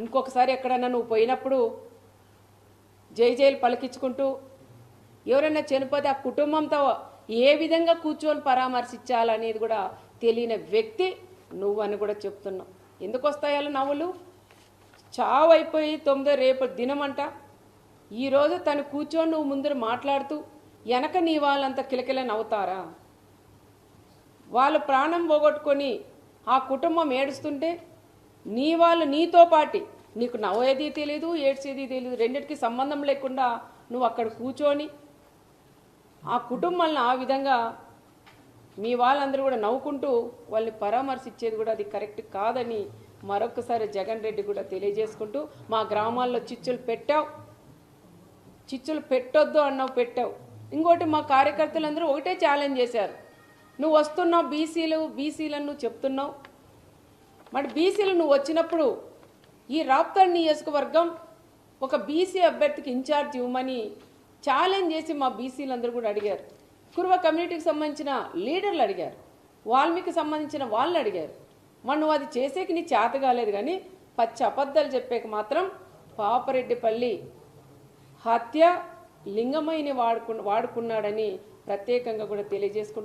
ఇంకొకసారి ఎక్కడన్నా నువ్వు పోయినప్పుడు జై జైలు పలికించుకుంటూ ఎవరైనా చనిపోతే ఆ కుటుంబంతో ఏ విధంగా కూర్చొని పరామర్శించాలనేది కూడా తెలియని వ్యక్తి నువ్వు అని కూడా చెప్తున్నావు. ఎందుకు వస్తాయాలు నవ్వులు? చావు అయిపోయి 9 రేపు దినమంట. ఈరోజు తను కూర్చొని నువ్వు ముందర మాట్లాడుతూ వెనక నీ వాళ్ళంతా కిలకిల నవ్వుతారా? వాళ్ళు ప్రాణం పోగొట్టుకొని ఆ కుటుంబం ఏడుస్తుంటే నీ వాళ్ళు నీతో పాటి నీకు నవ్వేది తెలియదు, ఏడ్చేది తెలియదు, రెండింటికి సంబంధం లేకుండా నువ్వు అక్కడ కూర్చొని ఆ కుటుంబాలను ఆ విధంగా మీ వాళ్ళందరూ కూడా నవ్వుకుంటూ వాళ్ళని పరామర్శించేది కూడా అది కరెక్ట్ కాదని మరొకసారి జగన్ రెడ్డి కూడా తెలియజేసుకుంటూ, మా గ్రామాల్లో చిచ్చులు పెట్టావు, చిచ్చులు పెట్టొద్దు అన్నావు, పెట్టావు. ఇంకోటి మా కార్యకర్తలందరూ ఒకటే ఛాలెంజ్ చేశారు, నువ్వు వస్తున్నావు బీసీలను నువ్వు చెప్తున్నావు, మరి బీసీలు నువ్వు వచ్చినప్పుడు ఈ రాప్తాడు నియోజకవర్గం ఒక బీసీ అభ్యర్థికి ఇన్ఛార్జ్ ఇవ్వమని ఛాలెంజ్ చేసి మా బీసీలందరూ కూడా అడిగారు. కురువ కమ్యూనిటీకి సంబంధించిన లీడర్లు అడిగారు, వాల్మీకి సంబంధించిన వాళ్ళు అడిగారు. మరి నువ్వు అది చేసేకి నీ చేత కాలేదు, కానీ పచ్చి అబద్ధాలు చెప్పేకి మాత్రం పాపరెడ్డిపల్లి హత్య లింగమైని వాడుకున్నాడని ప్రత్యేకంగా కూడా తెలియజేసుకుంటూ